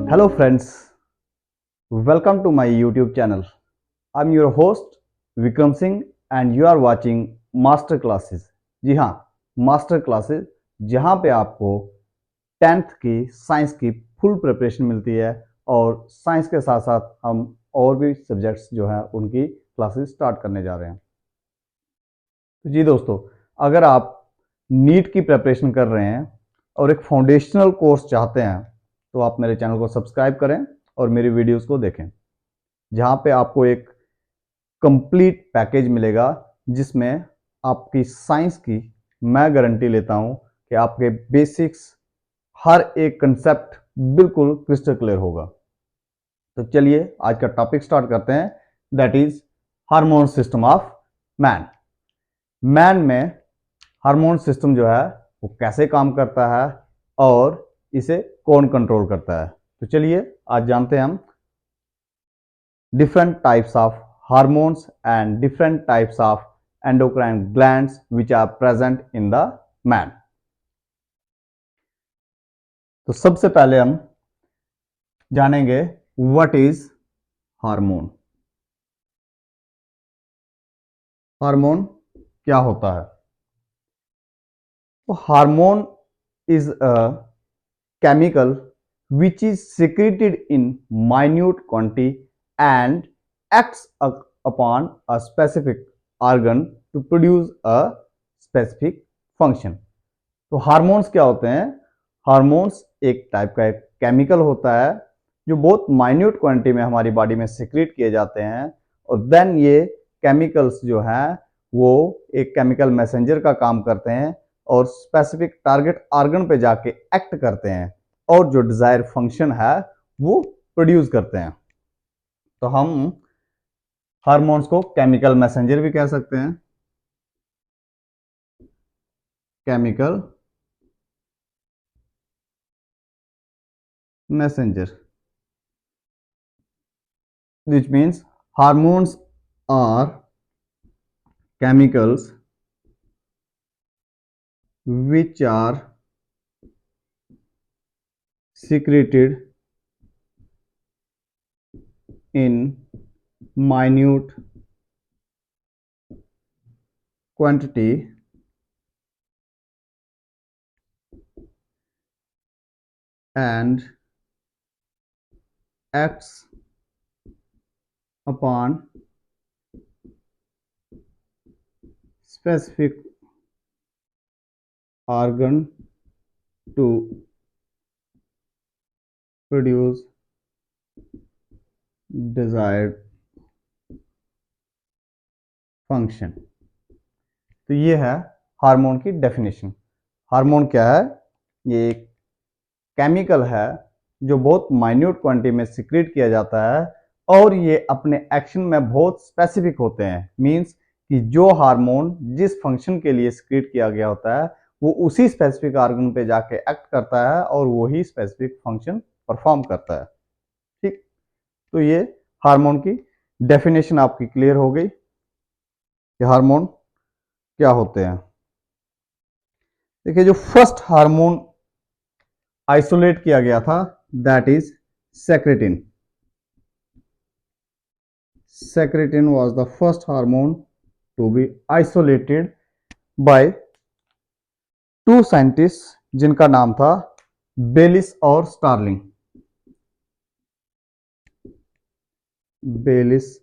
Hello friends, welcome to my YouTube channel. I'm your host Vikram Singh and you are watching Master Classes. जी हाँ, master classes जहाँ पे आपको 10th की science की full preparation मिलती है और साइंस के साथ साथ हम और भी सब्जेक्ट्स जो हैं उनकी क्लासेस स्टार्ट करने जा रहे हैं। तो जी दोस्तों, अगर आप नीट की प्रिपरेशन कर रहे हैं और एक फाउंडेशनल कोर्स चाहते हैं तो आप मेरे चैनल को सब्सक्राइब करें और मेरी वीडियोस को देखें, जहां पे आपको एक कंप्लीट पैकेज मिलेगा जिसमें आपकी साइंस की मैं गारंटी लेता हूं कि आपके बेसिक्स हर एक कंसेप्ट बिल्कुल क्रिस्टल क्लियर होगा। तो चलिए आज का टॉपिक स्टार्ट करते हैं, that is hormone system of man. Man में हार्मोन सिस्टम जो है वो कैसे काम करता है और इसे कौन कंट्रोल करता है। तो चलिए आज जानते हैं हम different types of hormones and different types of endocrine glands which are present in the man. तो सबसे पहले हम जानेंगे what is हार्मोन। हार्मोन क्या होता है? तो hormone is a chemical which is secreted in minute quantity and acts upon a specific organ to produce a specific function. तो हार्मोन्स क्या होते हैं? हार्मोन्स एक टाइप का एक केमिकल होता है जो बहुत माइन्यूट क्वांटिटी में हमारी बॉडी में सिक्रीट किए जाते हैं और देन ये केमिकल्स जो हैं वो एक केमिकल मैसेंजर का काम करते हैं और स्पेसिफिक टारगेट ऑर्गन पे जाके एक्ट करते हैं और जो डिजायर फंक्शन है वो प्रोड्यूस करते हैं। तो हम हार्मोन्स को केमिकल मैसेंजर भी कह सकते हैं, chemical messenger, which means hormones are chemicals which are secreted in minute quantity and acts upon specific organ to produce desired function। तो ये है हार्मोन की डेफिनेशन। हार्मोन क्या है? ये एक केमिकल है जो बहुत माइन्यूट क्वांटिटी में सिक्रीट किया जाता है और ये अपने एक्शन में बहुत स्पेसिफिक होते हैं। मींस कि जो हार्मोन जिस फंक्शन के लिए सिक्रीट किया गया होता है वो उसी स्पेसिफिक ऑर्गन पे जाके एक्ट करता है और वही स्पेसिफिक फंक्शन परफॉर्म करता है। ठीक, तो ये हार्मोन की डेफिनेशन आपकी क्लियर हो गई कि हार्मोन क्या होते हैं। देखिए, जो फर्स्ट हार्मोन आइसोलेट किया गया था that is secretin. Secretin was the first hormone to be isolated by two scientists जिनका नाम था बेलिस और स्टार्लिंग। बेलिस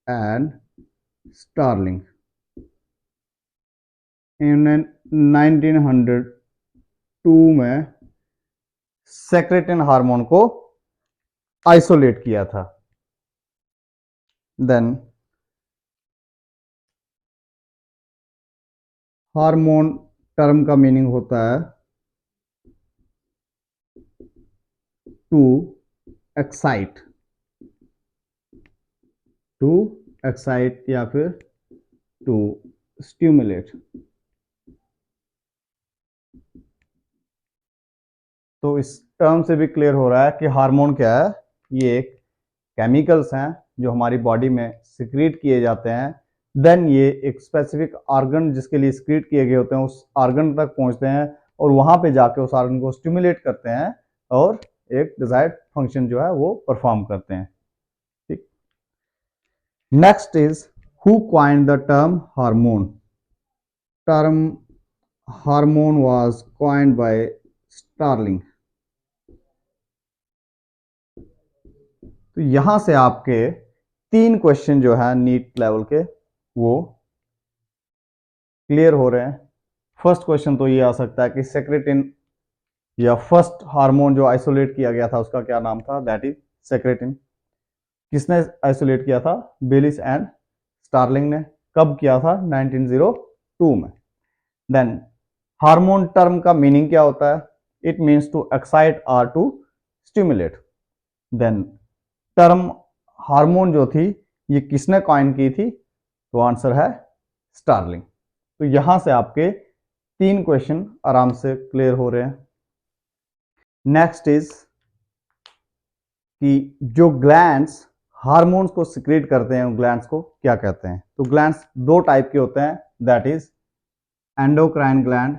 एंड स्टार्लिंग इन्होंने 1902 में सेक्रेटिन हार्मोन को आइसोलेट किया था। देन हार्मोन टर्म का मीनिंग होता है टू एक्साइट, या फिर टू स्टिमुलेट। तो इस टर्म से भी क्लियर हो रहा है कि हार्मोन क्या है। ये एक केमिकल्स हैं जो हमारी बॉडी में सिक्रीट किए जाते हैं, देन ये एक स्पेसिफिक ऑर्गन जिसके लिए सिक्रीट किए गए होते हैं उस ऑर्गन तक पहुंचते हैं और वहां पे जाके उस ऑर्गन को स्टिमुलेट करते हैं और एक डिजायर्ड फंक्शन जो है वो परफॉर्म करते हैं। ठीक। Next is who coined the term hormone. Term hormone was coined by Starling. तो यहां से आपके 3 क्वेश्चन जो है नीट लेवल के वो क्लियर हो रहे हैं। फर्स्ट क्वेश्चन तो ये आ सकता है कि सेक्रेटिन या फर्स्ट हार्मोन जो आइसोलेट किया गया था उसका क्या नाम था, दैट इज सेक्रेटिन। किसने आइसोलेट किया था, बेलिस एंड स्टार्लिंग ने। कब किया था, 1902 में। देन हार्मोन टर्म का मीनिंग क्या होता है, इट मीन्स टू एक्साइट और to stimulate. Then term hormone जो थी ये किसने कॉइन की थी, तो आंसर है स्टार्लिंग। तो यहां से आपके 3 क्वेश्चन आराम से क्लियर हो रहे हैं। नेक्स्ट इज कि जो ग्लैंड्स हार्मोन्स को सिक्रीट करते हैं उन ग्लैंड्स को क्या कहते हैं। तो ग्लैंड्स 2 टाइप के होते हैं, that is endocrine gland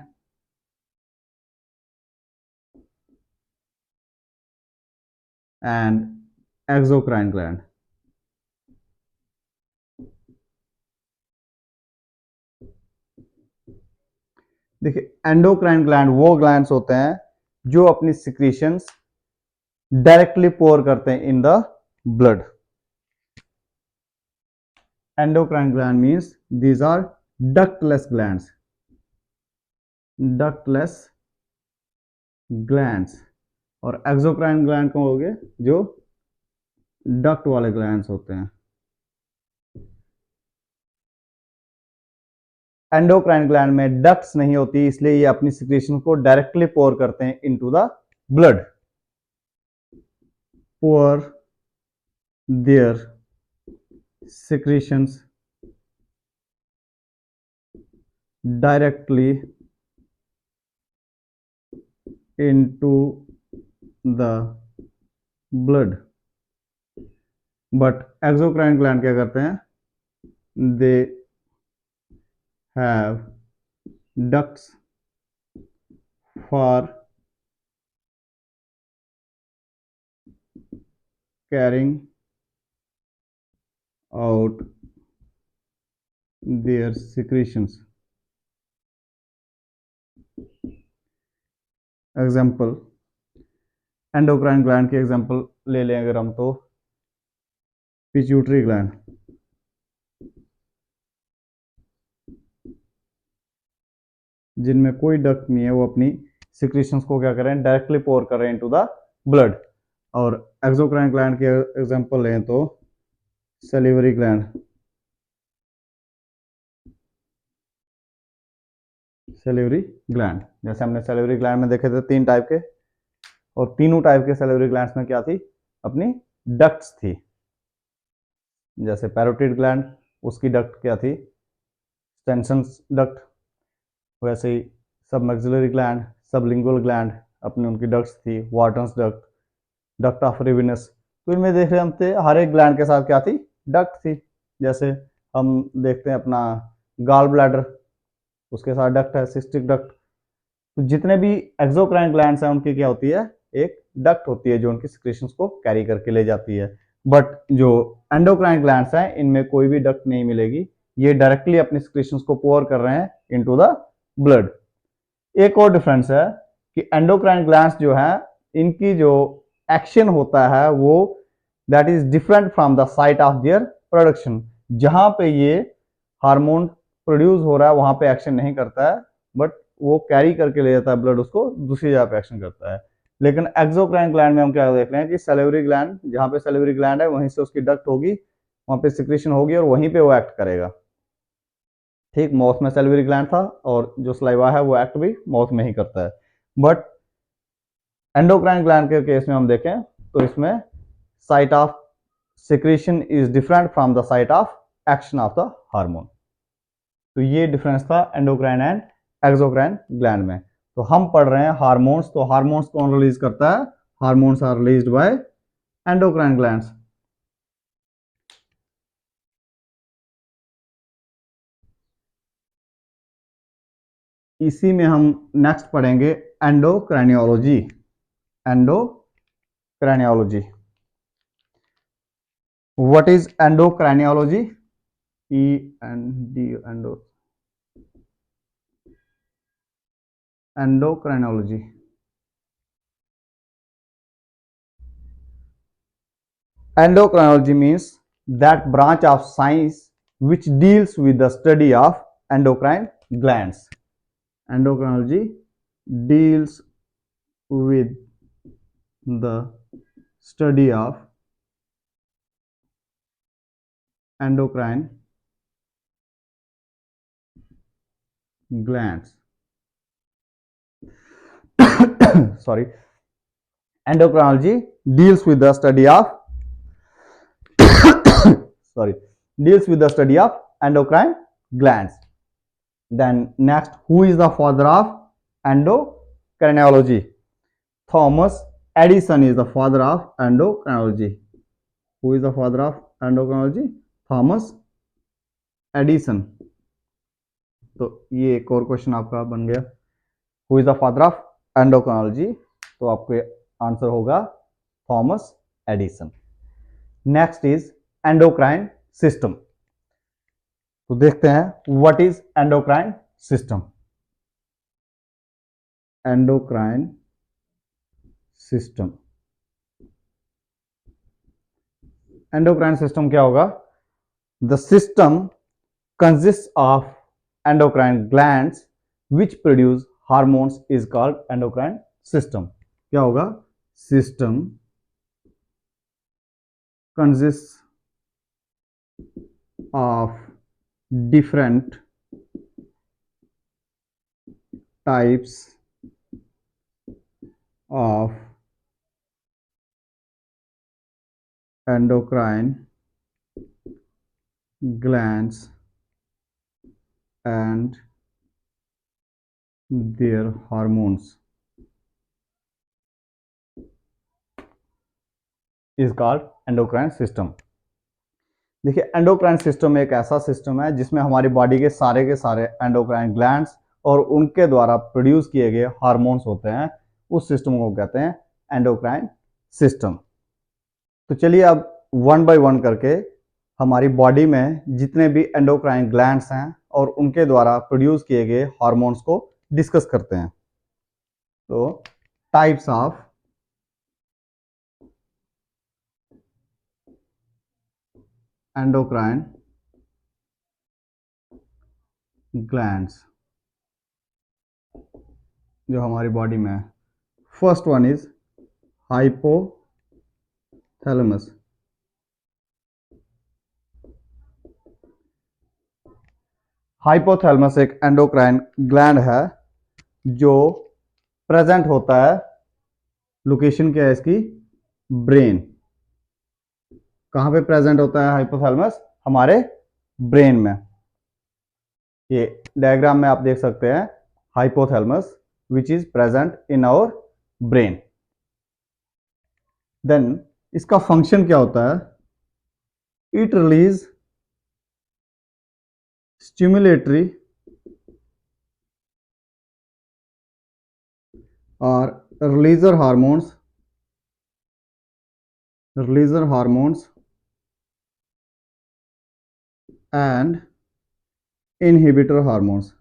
and exocrine gland. देखिए, एंडोक्राइन ग्लैंड वो ग्लैंड्स होते हैं जो अपनी सिक्रीशंस डायरेक्टली पोर करते हैं in the blood. Endocrine gland means these are ductless glands, ductless glands. और एक्सोक्राइन ग्लैंड कौन हो गए, जो डक्ट वाले ग्लैंड्स होते हैं। एंडोक्राइन ग्लैंड में डक्ट्स नहीं होती, इसलिए ये अपनी सिक्रीशन को डायरेक्टली पोर करते हैं into the blood. Pour there secretions directly into the blood, but exocrine gland क्या करते हैं, they have ducts for carrying out their secretions. Example, endocrine gland की एग्जाम्पल ले लें अगर हम, तो पिट्यूटरी ग्लैंड, जिनमें कोई डक्ट नहीं है, वो अपनी सिक्रीशंस को क्या करें, डायरेक्टली पोर कर रहे हैं इनटू द ब्लड। और एक्सोक्राइन ग्लैंड के एग्जांपल लें तो सैलिवरी ग्लैंड, सैलिवरी ग्लैंड। जैसे हमने सैलिवरी ग्लैंड में देखे थे 3 टाइप के, और तीनों टाइप के सैलिवरी ग्लैंड्स में क्या थी, अपनी डक्ट्स थी। जैसे पैरोटिड ग्लैंड, उसकी डक्ट क्या थी, स्टेंसन्स डक्ट। वैसे ही सब मैक्सिलरी ग्लैंड, सबलिंगुअल ग्लैंड, अपनी उनकी डक्ट्स थी, Wharton's duct, duct of Rivinus. तो इनमें देख रहे हम थे हर एक ग्लैंड के साथ क्या थी, डक्ट थी। जैसे हम देखते हैं अपना गॉल ब्लैडर, उसके साथ डक्ट है, सिस्टिक डक्ट। तो जितने भी एक्सोक्राइन ग्लैंड्स हैं उनकी क्या होती है, एक डक्ट होती है जो उनकी सिक्रेशंस को कैरी करके ले जाती है। बट जो एंडोक्राइन ग्लैंड्स हैं इनमें कोई भी डक्ट नहीं मिलेगी, ये डायरेक्टली अपनी सिक्रेशंस को पोर कर रहे हैं इनटू द ब्लड। एक और डिफरेंस है कि एंडोक्राइन ग्लैंड्स जो है इनकी जो एक्शन होता है वो that is different from the site of their production. जहां पे ये हार्मोन प्रोड्यूस हो रहा है वहां पे एक्शन नहीं करता है, बट वो कैरी करके ले जाता है ब्लड, उसको दूसरी जगह पे एक्शन करता है। लेकिन एक्सोक्राइन ग्लैंड में हम क्या देख रहे हैं कि सैलिवरी ग्लैंड, जहां पे सैलिवरी ग्लैंड है वहीं से उसकी डक्ट होगी, वहां पे सिक्रेशन होगी और वहीं पे वो एक्ट करेगा। ठीक, माउथ में सैलिवरी ग्लैंड था और जो सलाइवा है वो एक्ट भी माउथ में ही करता है। बट एंडोक्राइन ग्लैंड के केस में हम देखें तो इसमें site of secretion is different from the site of action of the hormone. तो ये डिफरेंस था एंडोक्राइन एंड एक्सोक्राइन ग्लैंड में। तो हम पढ़ रहे हैं हार्मोन्स, तो हार्मोन्स कौन रिलीज करता है, hormones are released by endocrine glands. इसी में हम नेक्स्ट पढ़ेंगे एंडोक्राइनियोलॉजी, एंडोक्राइनियोलॉजी। craniology. What is endocrinology? Endocrinology. Endocrinology means that branch of science which deals with the study of endocrine glands. Endocrinology deals with the study of endocrine glands. Sorry. Endocrinology deals with the study of endocrine glands. Then next, who is the father of endocrinology? Thomas Edison is the father of endocrinology. Who is the father of endocrinology? Thomas Edison. तो ये एक और question आपका बन गया. Who is the father of endocrinology? तो आपको answer होगा Thomas Edison. Next is endocrine system. तो देखते हैं what is endocrine system. Endocrine system. Endocrine system क्या होगा? The system consists of endocrine glands which produce hormones is called endocrine system. क्या होगा? System consists of different types of endocrine glands and their hormones is called endocrine system. देखिए, endocrine system एक ऐसा system है जिसमें हमारी body के सारे एंडोक्राइन ग्लैंड्स और उनके द्वारा प्रोड्यूस किए गए हार्मोन्स होते हैं. उस सिस्टम को कहते हैं एंडोक्राइन सिस्टम. तो चलिए अब वन बाय वन करके हमारी बॉडी में जितने भी एंडोक्राइन ग्लैंड्स हैं और उनके द्वारा प्रोड्यूस किए गए हार्मोन्स को डिस्कस करते हैं. तो टाइप्स ऑफ एंडोक्राइन ग्लैंड्स जो हमारी बॉडी में है. First one is hypothalamus. Hypothalamus एक एंडोक्राइन ग्लैंड है जो प्रेजेंट होता है. लोकेशन क्या है इसकी? ब्रेन. कहां पे प्रेजेंट होता है हाइपोथैलेमस? हमारे ब्रेन में. ये डायग्राम में आप देख सकते हैं hypothalamus which is present in our brain. Then इसका फंक्शन क्या होता है? It release stimulatory or releaser hormones and inhibitor hormones.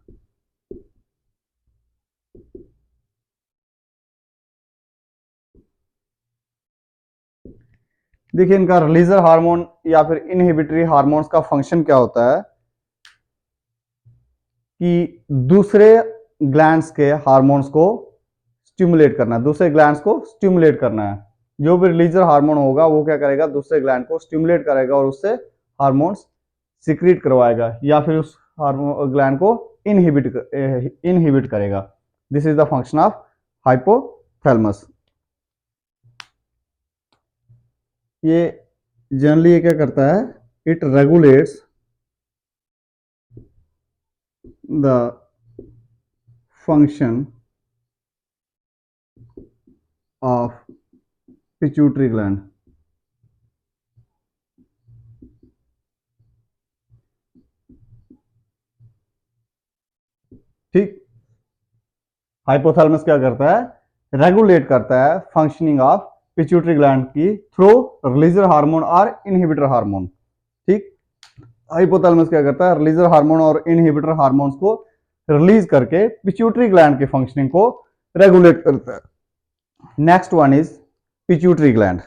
देखिए, इनका रिलीजर हार्मोन या फिर इनहिबिटरी हार्मोन्स का फंक्शन क्या होता है कि दूसरे ग्लैंड्स के हार्मोन्स को स्टिमुलेट करना है. दूसरे ग्लैंड्स को स्टिमुलेट करना है. जो भी रिलीजर हार्मोन होगा वो क्या करेगा? दूसरे ग्लैंड को स्टिमुलेट करेगा और उससे हार्मोन्स सिक्रीट करवाएगा या फिर उस हार्मोन ग्लैंड को इनहिबिट करेगा. This is the function of hypothalamus. ये जनरली ये क्या करता है? It regulates the function of pituitary gland. ठीक. हाइपोथैलेमस क्या करता है? रेगुलेट करता है फंक्शनिंग ऑफ पिट्यूटरी ग्लैंड की थ्रू रिलीजर हार्मोन और इनहिबिटर हार्मोन। ठीक, हाइपोथैलेमस क्या करता है, रिलीजर हार्मोन और इनहिबिटर हार्मोन्स को रिलीज करके पिट्यूटरी ग्लैंड की फंक्शनिंग को रेगुलेट करता है। Next one is pituitary gland.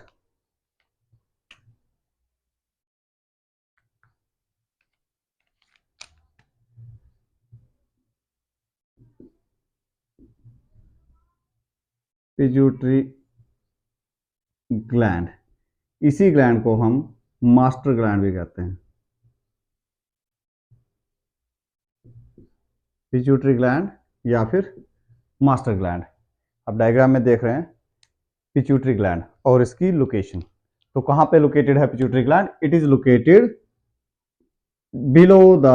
Pituitary gland, इसी ग्लैंड को हम मास्टर ग्लैंड भी कहते हैं। पिट्यूटरी ग्लैंड या फिर मास्टर ग्लैंड। अब डायग्राम में देख रहे हैं पिट्यूटरी ग्लैंड और इसकी लोकेशन। तो कहां पे लोकेटेड है pituitary gland? It is located below the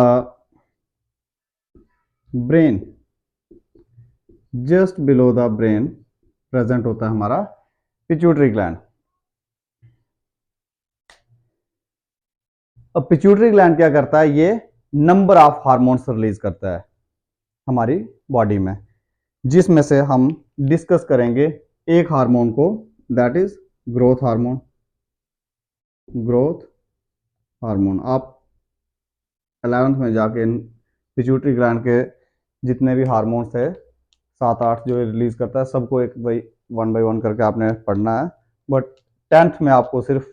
brain, just below the brain present होता है हमारा पिट्यूटरी ग्लैंड। अब पिट्यूटरी ग्लैंड क्या करता है, ये नंबर ऑफ हार्मोन्स रिलीज करता है हमारी बॉडी में, जिसमें से हम डिस्कस करेंगे एक हार्मोन को, that is growth hormone. Growth hormone आप 11th में जाके पिट्यूटरी ग्लैंड के जितने भी हार्मोन्स थे 7-8 जो रिलीज करता है, सबको एक वन बाई वन करके आपने पढ़ना है। बट 10th में आपको सिर्फ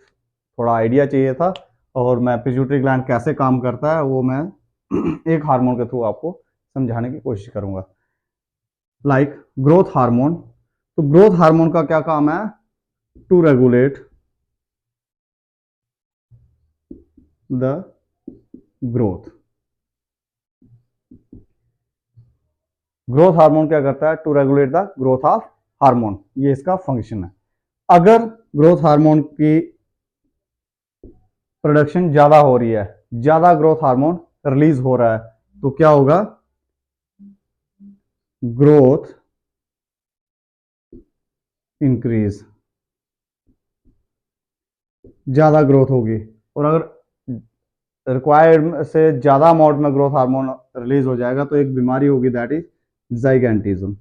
थोड़ा आइडिया चाहिए था, और मैं पिट्यूटरी ग्लैंड कैसे काम करता है वो मैं एक हार्मोन के थ्रू आपको समझाने की कोशिश करूंगा। लाइक ग्रोथ हार्मोन, तो ग्रोथ हार्मोन का क्या काम है? To regulate the growth. Growth hormone क्या करता है? To regulate the growth of hormone, ये इसका फंक्शन है। अगर ग्रोथ हार्मोन की प्रोडक्शन ज्यादा हो रही है, ज्यादा ग्रोथ हार्मोन रिलीज हो रहा है, तो क्या होगा? ग्रोथ इंक्रीज, ज्यादा ग्रोथ होगी। और अगर रिक्वायर्ड से ज्यादा अमाउंट में ग्रोथ हार्मोन रिलीज हो जाएगा तो एक बीमारी होगी, दैट इज जाइगेंटिज्म।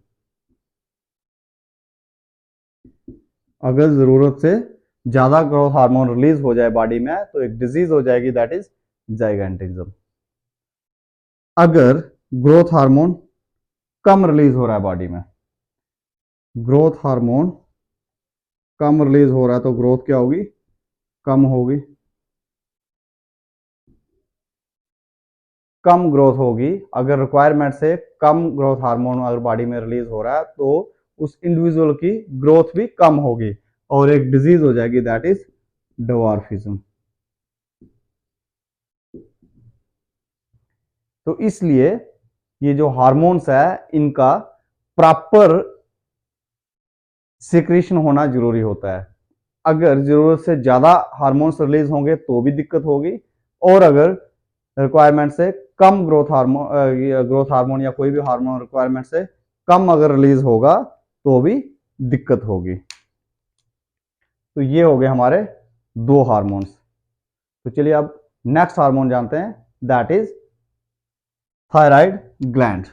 अगर जरूरत से ज्यादा ग्रोथ हार्मोन रिलीज हो जाए बॉडी में तो एक डिजीज हो जाएगी, दैट इज जाइगेंटिज्म। अगर ग्रोथ हार्मोन कम रिलीज हो रहा है बॉडी में, ग्रोथ हार्मोन कम रिलीज हो रहा है तो ग्रोथ क्या होगी? कम होगी। कम ग्रोथ होगी, अगर रिक्वायरमेंट से कम ग्रोथ हार्मोन अगर बॉडी में रिलीज हो रहा है तो उस इंडिविजुअल की ग्रोथ भी कम होगी और एक डिजीज हो जाएगी, दैट इज डवार्फिज्म। तो इसलिए ये जो हार्मोन्स है इनका प्रॉपर सिक्रीशन होना जरूरी होता है। अगर जरूरत से ज्यादा हार्मोन्स रिलीज होंगे तो भी दिक्कत होगी, और अगर रिक्वायरमेंट से कम ग्रोथ हार्मोन या कोई भी हार्मोन रिक्वायरमेंट से कम अगर रिलीज होगा तो भी दिक्कत होगी। तो ये हो गए हमारे दो हार्मोन्स। तो चलिए अब नेक्स्ट हार्मोन जानते हैं, that is thyroid gland.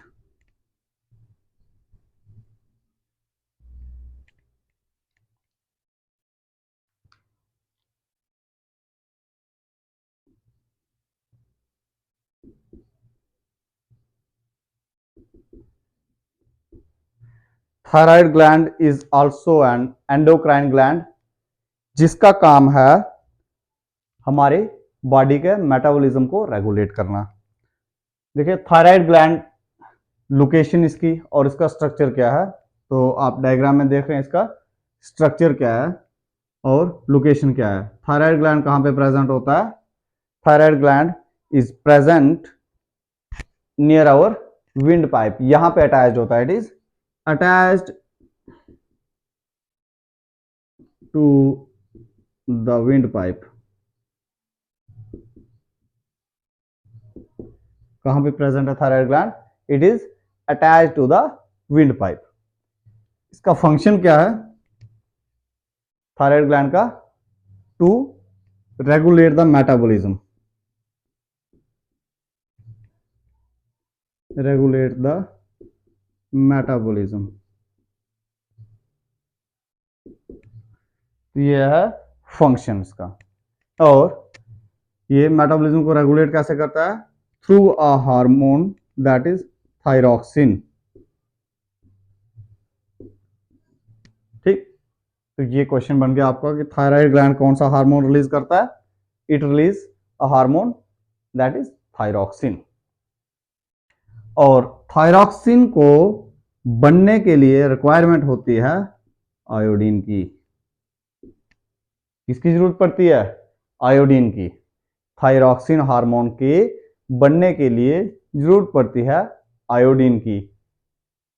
Thyroid gland is also an endocrine gland, जिसका काम है हमारे बॉडी के मेटाबॉलिज्म को रेगुलेट करना। देखिए थायराइड ग्लैंड लोकेशन इसकी और इसका स्ट्रक्चर क्या है, तो आप डायग्राम में देख रहे हैं इसका स्ट्रक्चर क्या है और लोकेशन क्या है। थायराइड ग्लैंड कहां पे प्रेजेंट होता है? Thyroid gland is present near our windpipe, यहां पे अटैच्ड होता है। It is attached to the windpipe. कहां पे प्रेजेंट है thyroid gland? It is attached to the windpipe. इसका फंक्शन क्या है थायराइड ग्लैंड का? To regulate the metabolism, regulate the metabolism. तो ये है फंक्शन इसका। और ये मेटाबॉलिज्म को रेगुलेट कैसे करता है? Through a hormone that is thyroxine. ठीक, तो ये क्वेश्चन बन गया आपका कि थायराइड ग्लैंड कौन सा हार्मोन रिलीज करता है? It release a hormone that is thyroxine. और थायरॉक्सिन को बनने के लिए रिक्वायरमेंट होती है आयोडीन की। किसकी जरूरत पड़ती है? आयोडीन की। थायरॉक्सिन हार्मोन के बनने के लिए जरूरत पड़ती है आयोडीन की।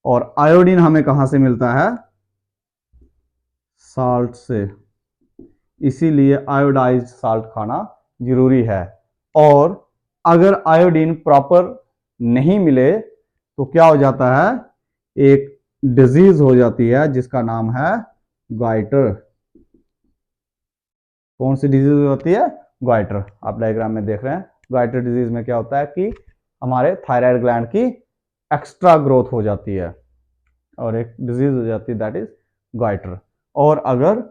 और आयोडीन हमें कहां से मिलता है? साल्ट से। इसीलिए आयोडाइज्ड साल्ट खाना जरूरी है। और अगर आयोडीन प्रॉपर नहीं मिले तो क्या हो जाता है? एक डिजीज हो जाती है जिसका नाम है गॉइटर। कौन सी डिजीज होती है? गॉइटर। आप डायग्राम में देख रहे हैं, गॉइटर डिजीज में क्या होता है कि हमारे थायराइड ग्लैंड की एक्स्ट्रा ग्रोथ हो जाती है और एक डिजीज हो जाती है दैट इज गॉइटर। और अगर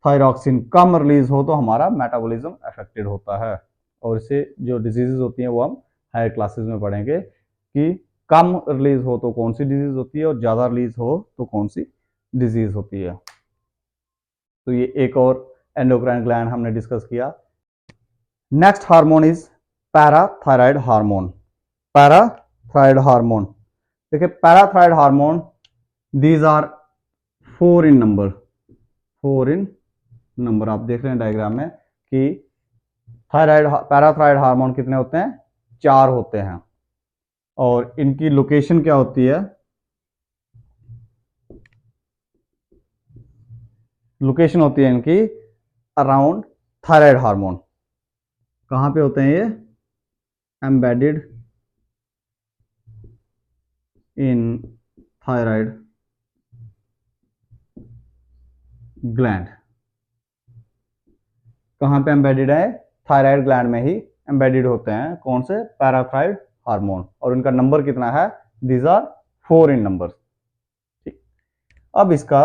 थायरॉक्सिन कम रिलीज हो तो हमारा मेटाबॉलिज्म अफेक्टेड होता है। और इससे जो डिजीजेज होती हैं वो हम हायर क्लासेस में पढ़ेंगे कि कम रिलीज हो तो कौन सी डिजीज होती है और ज़्यादा रिलीज हो तो कौन सी डिजीज होती है। तो ये एक और एंडोक्राइन ग्लैंड हमने डिस्कस किया। Next hormone is parathyroid hormone. Parathyroid hormone, देखिए parathyroid hormone these are 4 in number. 4 in number आप देख रहे हैं डायग्राम में कि थायराइड पैराथायराइड हार्मोन कितने होते हैं? 4 होते हैं। और इनकी लोकेशन क्या होती है? लोकेशन होती है इनकी अराउंड थायराइड हार्मोन। कहां पे होते हैं ये? Embedded in thyroid gland. कहां पे एम्बेडेड है? थायराइड ग्लैंड में ही एम्बेडेड होते हैं। कौन से? Parathyroid hormone. और उनका नंबर कितना है? These are 4 in number. ठीक, अब इसका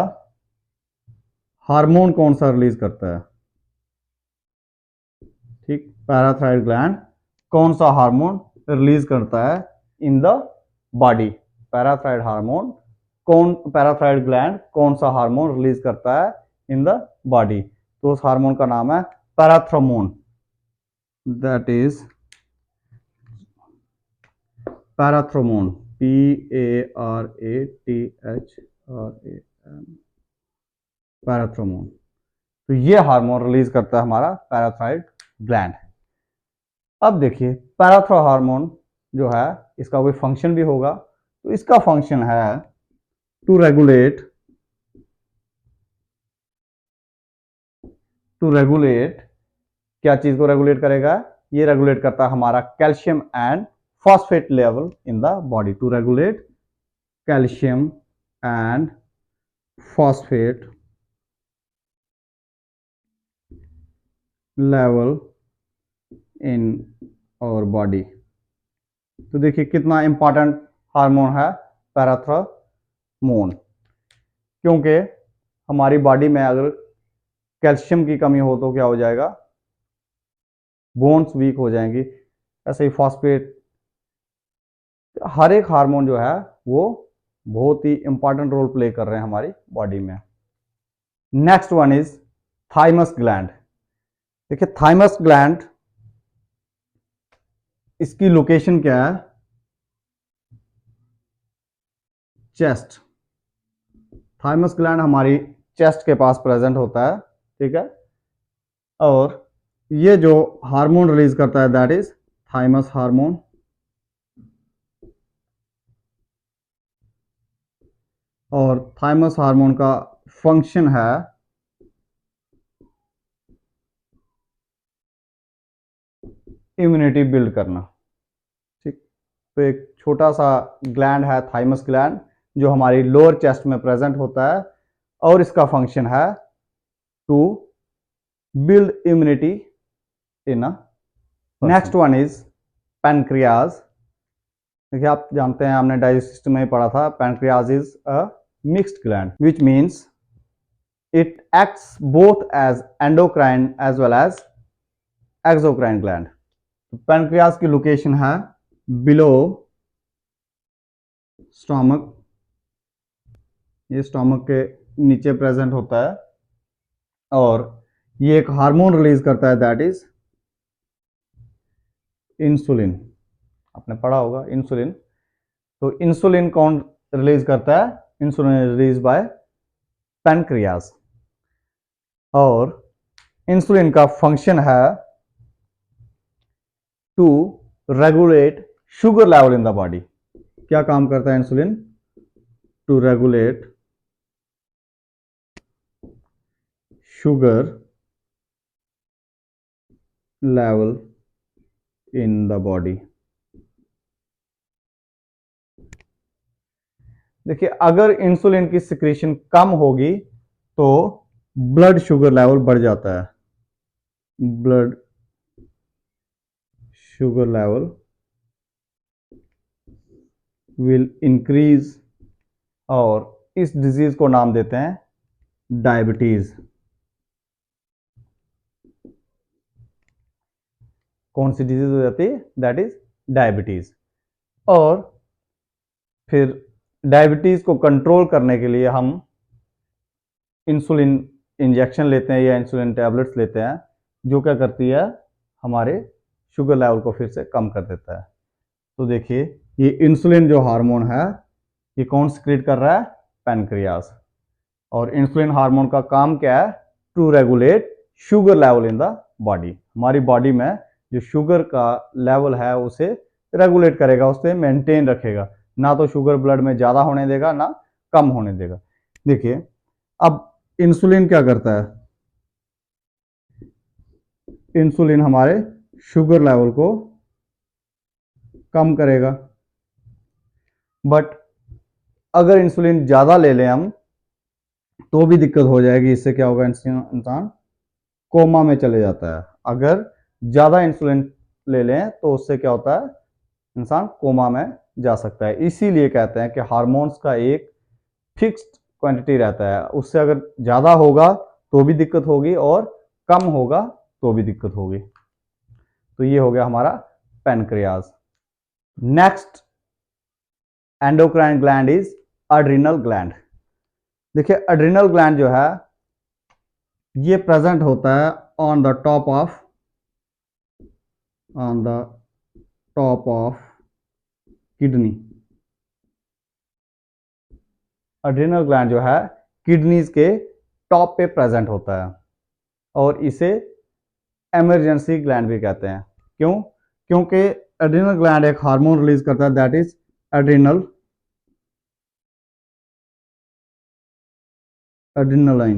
हार्मोन कौन सा रिलीज करता है? ठीक, पैराथायराइड ग्लैंड कौन सा हार्मोन रिलीज करता है इन the body? Parathyroid hormone parathyroid gland कौन सा हार्मोन रिलीज करता है इन द बॉडी? तो उस हार्मोन का नाम है parathormone. That is parathormone. PARATHRAM, parathormone. तो ये हार्मोन रिलीज करता है हमारा पैराथायराइड ग्लैंड। अब देखिए पैराथ्रो हार्मोन जो है इसका कोई फंक्शन भी होगा। तो इसका फंक्शन है टू रेगुलेट क्या चीज को रेगुलेट करेगा? ये रेगुलेट करता है हमारा calcium and phosphate level in the body. To regulate calcium and phosphate level in our body. तो देखिए कितना इंपॉर्टेंट हार्मोन है पैराथ्रोमोन, क्योंकि हमारी बॉडी में अगर कैल्शियम की कमी हो तो क्या हो जाएगा? बोन्स वीक हो जाएंगी। ऐसे ही फॉस्फेट, हर एक हार्मोन जो है वो बहुत ही इंपॉर्टेंट रोल प्ले कर रहे हैं हमारी बॉडी में। Next one is thymus gland. देखिए थाइमस ग्लैंड, इसकी लोकेशन क्या है? चेस्ट। थाइमस ग्लैंड हमारी चेस्ट के पास प्रेजेंट होता है। ठीक है, और ये जो हार्मोन रिलीज करता है दैट इज थाइमस हार्मोन। और थाइमस हार्मोन का फंक्शन है इम्यूनिटी बिल्ड करना। ठीक, तो एक छोटा सा ग्लैंड है थाइमस ग्लैंड जो हमारी लोअर चेस्ट में प्रेजेंट होता है और इसका फंक्शन है to build immunity in a. Next one is pancreas. देखिए आप जानते हैं, हमने डाइजेस्ट सिस्टम में पढ़ा था, pancreas is a mixed gland which means it acts both as endocrine as well as exocrine gland. Pancreas की लोकेशन है बिलो स्टोमक, ये स्टोमक के नीचे प्रेजेंट होता है और ये एक हार्मोन रिलीज करता है दैट इज इंसुलिन। आपने पढ़ा होगा इंसुलिन। तो इंसुलिन कौन रिलीज करता है? Insulin release by pancreas. और इंसुलिन का फंक्शन है to regulate sugar level in the body. क्या काम करता है insulin? To regulate sugar level in the body. देखिए, अगर इंसुलिन की सिक्रीशन कम होगी तो ब्लड शुगर लेवल बढ़ जाता है, blood sugar level will increase और इस डिजीज को नाम देते हैं डायबिटीज। कौन सी डिजीज हो जाती है? That is diabetes. और फिर डायबिटीज को कंट्रोल करने के लिए हम इंसुलिन इंजेक्शन लेते हैं या इंसुलिन टैबलेट्स लेते हैं, जो क्या करती है? हमारे शुगर लेवल को फिर से कम कर देता है। तो देखिए, ये इंसुलिन जो हार्मोन है ये कौन सिक्रीट कर रहा है? पैनक्रियास। और इंसुलिन हार्मोन का काम क्या है? To regulate sugar level in the body. हमारी बॉडी में जो शुगर का लेवल है उसे रेगुलेट करेगा, उसे मेंटेन रखेगा, ना तो शुगर ब्लड में ज़्यादा होने देगा ना कम होने देगा। देखिए, अब इंसुलिन क्या करता है? इंसुलिन हमारे शुगर लेवल को कम करेगा। बट अगर इंसुलिन ज़्यादा ले लें हम तो भी दिक्कत हो जाएगी। इससे क्या होगा? इंसान कोमा में चले जाता है। अगर ज़्यादा इंसुलिन ले लें तो उससे क्या होता है? इंसान कोमा में जा सकता है। इसीलिए कहते हैं कि हार्मोन्स का एक फिक्स्ड क्वांटिटी रहता है, उससे अगर ज़्यादा होगा तो भी दिक्कत होगी और कम होगा तो भी दिक्कत होगी। तो ये हो गया हमारा pancreas. Next endocrine gland is adrenal gland. देखिए, अड्रिनल ग्लैंड जो है ये प्रेजेंट होता है on the top of kidney. Adrenal gland जो है किडनीज के टॉप पे प्रेजेंट होता है और इसे इमरजेंसी ग्लैंड भी कहते हैं। क्यों? क्योंकि एड्रिनल ग्लैंड एक हार्मोन रिलीज करता है दैट इज एड्रिनलाइन।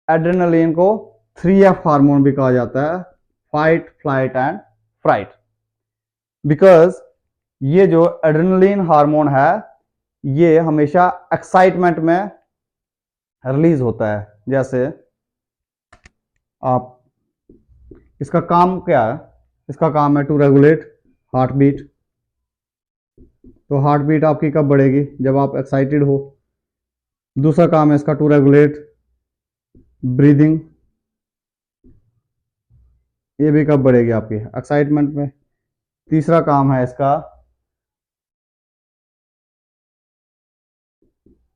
एड्रेनलिन को 3F हार्मोन भी कहा जाता है, fight, flight and fright. Because ये जो एड्रेनलिन हार्मोन है ये हमेशा एक्साइटमेंट में रिलीज होता है। जैसे आप, इसका काम क्या है? इसका काम है टू रेगुलेट हार्ट बीट। तो हार्ट बीट आपकी कब बढ़ेगी? जब आप एक्साइटेड हो। दूसरा काम है इसका टू रेगुलेट ब्रीदिंग। ये भी कब बढ़ेगी? आपकी एक्साइटमेंट में। तीसरा काम है इसका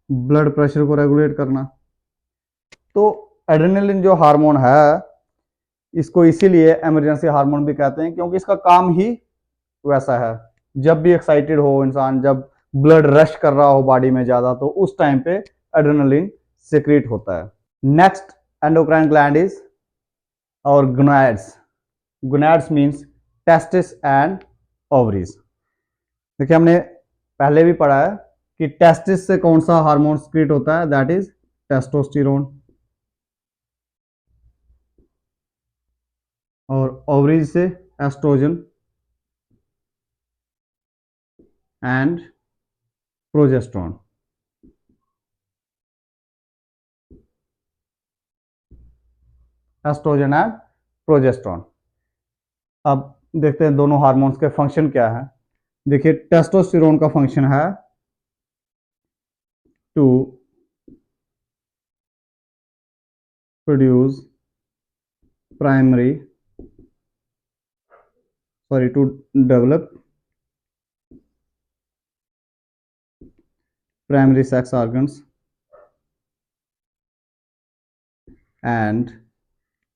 ब्लड प्रेशर को रेगुलेट करना। तो एड्रेनलिन जो हार्मोन है इसको इसीलिए इमरजेंसी हार्मोन भी कहते हैं क्योंकि इसका काम ही वैसा है। जब भी एक्साइटेड हो इंसान, जब ब्लड रश कर रहा हो बॉडी में ज्यादा, तो उस टाइम पे एड्रेनलिन सिक्रीट होता है। नेक्स्ट एंडोक्राइन ग्लैंड इज और gonads. Gonads means testis and ovaries. देखिए, हमने पहले भी पढ़ा है कि टेस्टिस से कौन सा हार्मोन सिक्रीट होता है? That is testosterone. और ओवरीज से oestrogen and progesterone. Oestrogen and progesterone. अब देखते हैं दोनों हार्मोन्स के फंक्शन क्या है। देखिए, टेस्टोस्टेरोन का फंक्शन है to produce primary, to develop primary sex organs and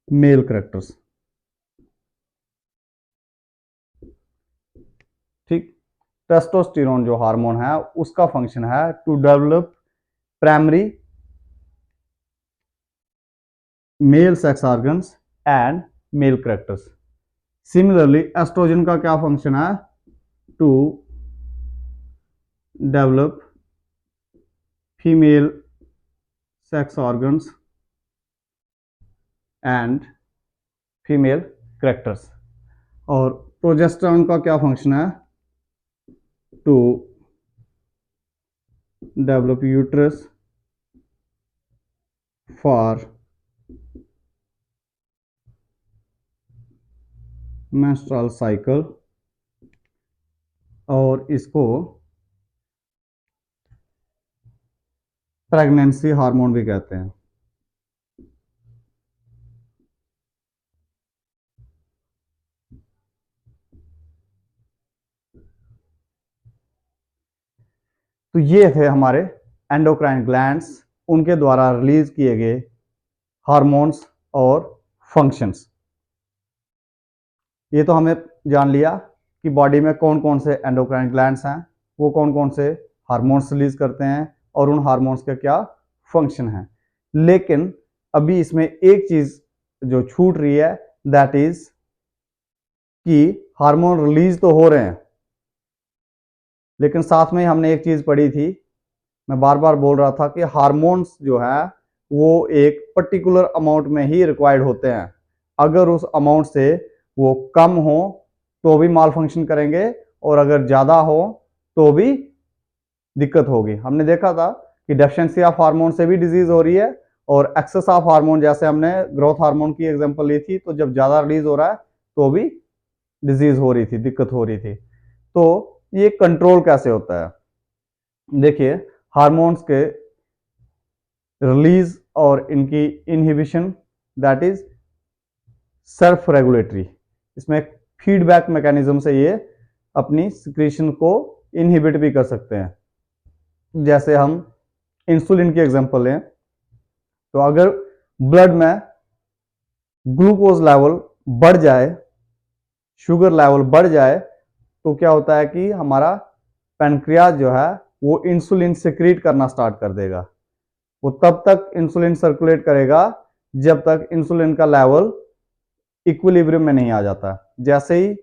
male characters. ठीक, टेस्टोस्टेरोन जो हार्मोन है उसका फंक्शन है to develop primary male sex organs and male characters. Similarly oestrogen का क्या फंक्शन है? To develop female sex organs and female characters. और progesterone का क्या फंक्शन है? To develop uterus for menstrual cycle, और इसको प्रेगनेंसी हार्मोन भी कहते हैं. तो ये थे हमारे एंडोक्राइन ग्लैंड्स, उनके द्वारा रिलीज किए गए हार्मोन्स और फंक्शंस. ये तो हमें जान लिया कि बॉडी में कौन कौन से एंडोक्राइन ग्लैंड्स हैं, वो कौन कौन से हार्मोन्स रिलीज करते हैं और उन हार्मोन्स के क्या फंक्शन हैं. लेकिन अभी इसमें एक चीज जो छूट रही है, दैट इज कि हार्मोन रिलीज तो हो रहे हैं, लेकिन साथ में हमने एक चीज पढ़ी थी, मैं बार बार बोल रहा था कि हार्मोन्स जो है वो एक पर्टिकुलर अमाउंट में ही रिक्वायर्ड होते हैं. अगर उस अमाउंट से वो कम हो तो भी माल फंक्शन करेंगे, और अगर ज़्यादा हो तो भी दिक्कत होगी. हमने देखा था कि डेफिशिएंसी ऑफ हार्मोन से भी डिजीज हो रही है, और एक्सेस ऑफ हार्मोन, जैसे हमने ग्रोथ हार्मोन की एग्जांपल ली थी, तो जब ज़्यादा रिलीज हो रहा है तो भी डिजीज हो रही थी, दिक्कत हो रही थी. तो ये कंट्रोल कैसे होता है? देखिए, हार्मोन्स के रिलीज और इनकी inhibition, that is self regulatory. इसमें फीडबैक मैकेनिज्म से ये अपनी सिक्रीशन को इनहिबिट भी कर सकते हैं. जैसे हम इंसुलिन की एग्जांपल लें, तो अगर ब्लड में ग्लूकोज लेवल बढ़ जाए, शुगर लेवल बढ़ जाए, तो क्या होता है कि हमारा पैनक्रियाज जो है वो इंसुलिन सिक्रीट करना स्टार्ट कर देगा. वो तब तक इंसुलिन सर्कुलेट करेगा जब तक इंसुलिन का लेवल इक्विलिब्रियम में नहीं आ जाता. जैसे ही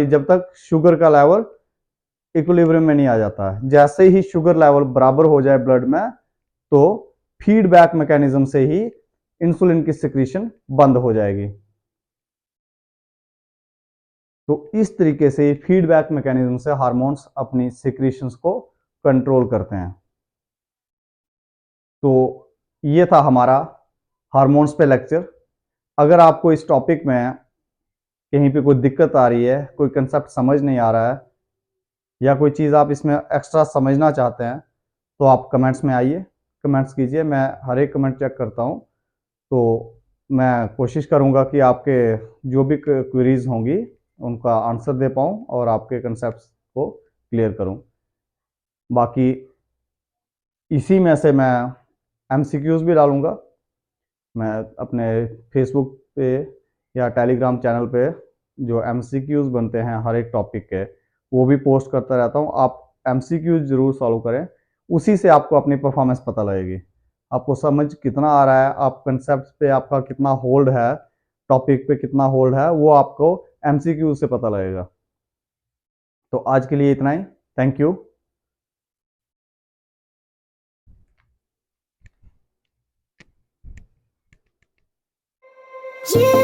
जब तक शुगर का लेवल इक्विलिब्रियम में नहीं आ जाता, जैसे ही शुगर लेवल बराबर हो जाए ब्लड में, तो फीडबैक मैकेनिज्म से ही इंसुलिन की सिक्रीशन बंद हो जाएगी. तो इस तरीके से फीडबैक मैकेनिज्म से हार्मोन्स अपनी सिक्रीशंस को कंट्रोल करते हैं. तो ये था हमारा हार्मोन्स पे लेक्चर. अगर आपको इस टॉपिक में कहीं पे कोई दिक्कत आ रही है, कोई कंसेप्ट समझ नहीं आ रहा है, या कोई चीज़ आप इसमें एक्स्ट्रा समझना चाहते हैं, तो आप कमेंट्स में आइए, कमेंट्स कीजिए. मैं हर एक कमेंट चेक करता हूँ, तो मैं कोशिश करूँगा कि आपके जो भी क्वेरीज होंगी उनका आंसर दे पाऊँ और आपके कंसेप्ट को क्लियर करूँ. बाकी इसी में से मैं MCQs भी डालूँगा. मैं अपने फेसबुक पे या टेलीग्राम चैनल पे जो MCQs बनते हैं हर एक टॉपिक के, वो भी पोस्ट करता रहता हूँ. आप MCQs ज़रूर सॉल्व करें, उसी से आपको अपनी परफॉर्मेंस पता लगेगी, आपको समझ कितना आ रहा है, आप कंसेप्ट पे आपका कितना होल्ड है, टॉपिक पे कितना होल्ड है, वो आपको MCQ से पता लगेगा. तो आज के लिए इतना ही. Thank you. Yeah.